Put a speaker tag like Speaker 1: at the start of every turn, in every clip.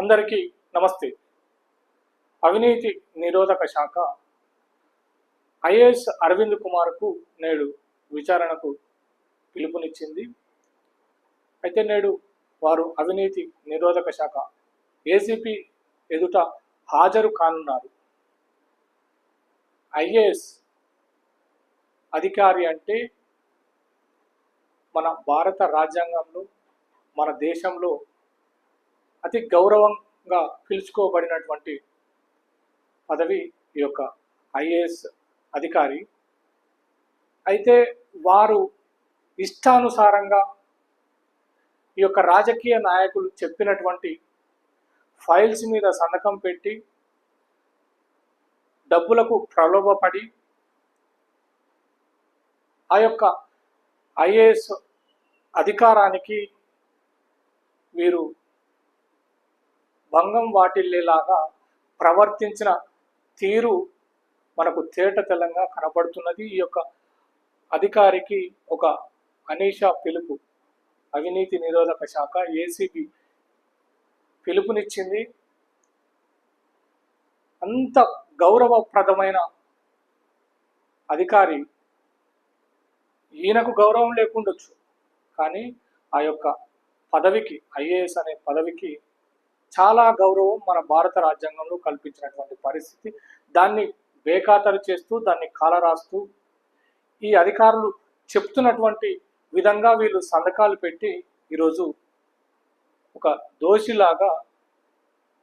Speaker 1: అందరికీ నమస్తే. అవినీతి నిరోధక శాఖ ఐఏఎస్ అరవింద్ కుమార్కు నేడు విచారణకు పిలుపునిచ్చింది. అయితే నేడు వారు అవినీతి నిరోధక శాఖ ఏసీపీ ఎదుట హాజరు కానున్నారు. ఐఏఎస్ అధికారి అంటే మన భారత రాజ్యాంగంలో, మన దేశంలో అతి గౌరవంగా పిలుచుకోబడినటువంటి పదవి ఈ యొక్క ఐఏఎస్ అధికారి. అయితే వారు ఇష్టానుసారంగా ఈ యొక్క రాజకీయ నాయకులు చెప్పినటువంటి ఫైల్స్ మీద సంతకం పెట్టి డబ్బులకు ప్రలోభపడి ఆ యొక్క ఐఏఎస్ అధికారానికి వీరు భంగం వాటిల్లేలాగా ప్రవర్తించిన తీరు మనకు తేట తెల్లంగా కనబడుతున్నది. ఈ యొక్క అధికారికి ఒక అనీషా పిలుపు అవినీతి నిరోధక శాఖ ఏసీబీ పిలుపునిచ్చింది. అంత గౌరవప్రదమైన అధికారి, ఈయనకు గౌరవం లేకుండొచ్చు, కానీ ఆ యొక్క పదవికి, ఐఏఎస్ అనే పదవికి చాలా గౌరవం మన భారత రాజ్యాంగంలో కల్పించినటువంటి పరిస్థితి. దాన్ని బేఖాతరు చేస్తూ, దాన్ని కాలరాస్తూ ఈ అధికారులు చెప్తున్నటువంటి విధంగా వీళ్ళు సంతకాలు పెట్టి ఈరోజు ఒక దోషిలాగా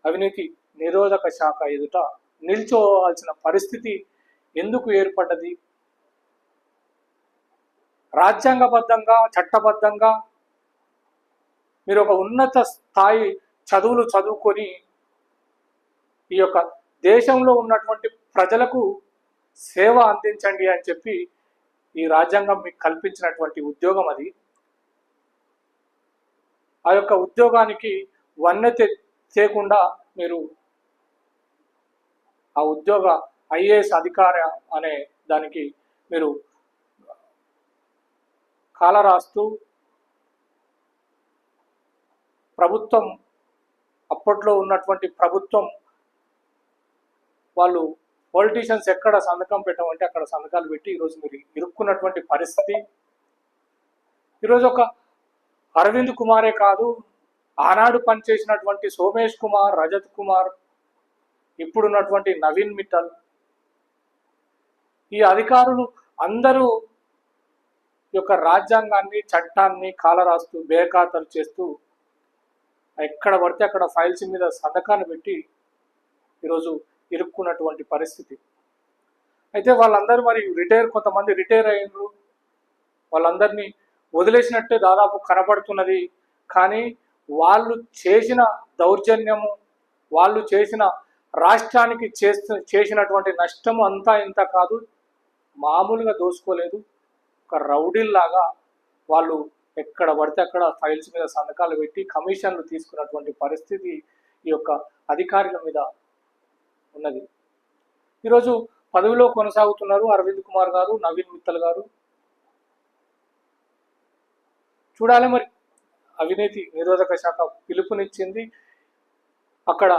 Speaker 1: అవినీతి నిరోధక శాఖ ఎదుట నిల్చోవాల్సిన పరిస్థితి ఎందుకు ఏర్పడ్డది? రాజ్యాంగబద్ధంగా, చట్టబద్ధంగా మీరు ఒక ఉన్నత స్థాయి చదువులు చదువుకొని ఈ యొక్క దేశంలో ఉన్నటువంటి ప్రజలకు సేవ అందించండి అని చెప్పి ఈ రాజ్యాంగం మీకు కల్పించినటువంటి ఉద్యోగం అది. ఆ యొక్క ఉద్యోగానికి వన్నె చేయకుండా మీరు ఆ ఉద్యోగ ఐఏఎస్ అధికారి అనే దానికి మీరు కాలరాస్తూ ప్రభుత్వం, అప్పట్లో ఉన్నటువంటి ప్రభుత్వం వాళ్ళు పొలిటీషియన్స్ ఎక్కడ సంతకం పెట్టమంటే అక్కడ సంతకాలు పెట్టి ఈరోజు మీరు ఇరుక్కున్నటువంటి పరిస్థితి. ఈరోజు ఒక అరవింద్ కుమారే కాదు, ఆనాడు పనిచేసినటువంటి సోమేష్ కుమార్, రజత్ కుమార్, ఇప్పుడున్నటువంటి నవీన్ మిట్టల్, ఈ అధికారులు అందరూ ఈ యొక్క రాజ్యాంగాన్ని, చట్టాన్ని కాలరాస్తూ, బేఖాతరు చేస్తూ ఎక్కడ పడితే అక్కడ ఫైల్స్ మీద సంతకాన్ని పెట్టి ఈరోజు ఇరుక్కున్నటువంటి పరిస్థితి. అయితే వాళ్ళందరూ మరి కొంతమంది రిటైర్ అయ్యారు, వాళ్ళందరినీ వదిలేసినట్టే దాదాపు కనపడుతున్నది. కానీ వాళ్ళు చేసిన దౌర్జన్యము, వాళ్ళు చేసిన రాష్ట్రానికి చేసినటువంటి నష్టము అంతా ఇంత కాదు, మామూలుగా దోసుకోలేదు. ఒక రౌడీల్లాగా వాళ్ళు ఎక్కడ పడితే అక్కడ ఫైల్స్ మీద సంతకాలు పెట్టి కమిషన్లు తీసుకున్నటువంటి పరిస్థితి ఈ యొక్క అధికారుల మీద ఉన్నది. ఈరోజు పదవిలో కొనసాగుతున్నారు అరవింద్ కుమార్ గారు, నవీన్ మిత్తల్ గారు. చూడాలి మరి, అవినీతి నిరోధక శాఖ పిలుపునిచ్చింది. అక్కడ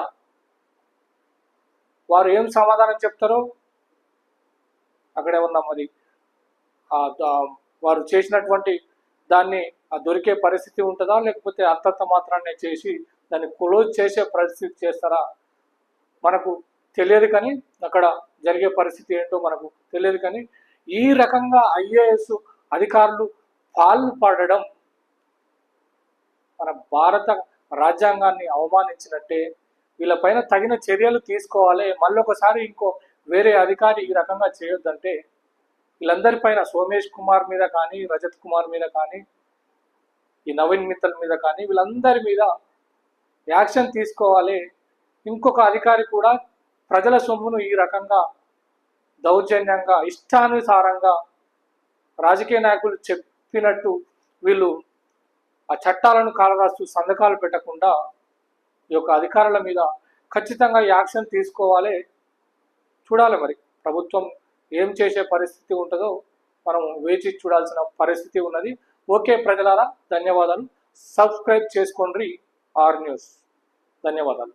Speaker 1: వారు ఏం సమాధానం చెప్తారో అక్కడే ఉన్నాం. మరి వారు చేసినటువంటి దాన్ని దొరికే పరిస్థితి ఉంటుందా, లేకపోతే అంతంత మాత్రాన్ని చేసి దాన్ని క్లోజ్ చేసే పరిస్థితి చేస్తారా మనకు తెలియదు. కానీ అక్కడ జరిగే పరిస్థితి ఏంటో మనకు తెలియదు. కానీ ఈ రకంగా ఐఏఎస్ అధికారులు పాల్పడడం మన భారత రాజ్యాంగాన్ని అవమానించినట్టే. వీళ్ళపైన తగిన చర్యలు తీసుకోవాలి. మళ్ళొకసారి వేరే అధికారి ఈ రకంగా చేయొద్దంటే వీళ్ళందరిపైన, సోమేష్ కుమార్ మీద కానీ, రజత్ కుమార్ మీద కానీ, ఈ నవీన్ మిత్తల్ మీద కానీ, వీళ్ళందరి మీద యాక్షన్ తీసుకోవాలి. ఇంకొక అధికారి కూడా ప్రజల సొమ్మును ఈ రకంగా దౌర్జన్యంగా, ఇష్టానుసారంగా రాజకీయ నాయకులు చెప్పినట్టు వీళ్ళు ఆ చట్టాలను కాలరాస్తూ సంతకాలు పెట్టకుండా ఈ యొక్క అధికారుల మీద ఖచ్చితంగా యాక్షన్ తీసుకోవాలి. చూడాలి మరి ప్రభుత్వం ఏం చేసే పరిస్థితి ఉంటుందో మనం వేచి చూడాల్సిన పరిస్థితి ఉన్నది. ఓకే ప్రజలారా, ధన్యవాదాలు. సబ్స్క్రైబ్ చేసుకోండి ఆర్ న్యూస్. ధన్యవాదాలు.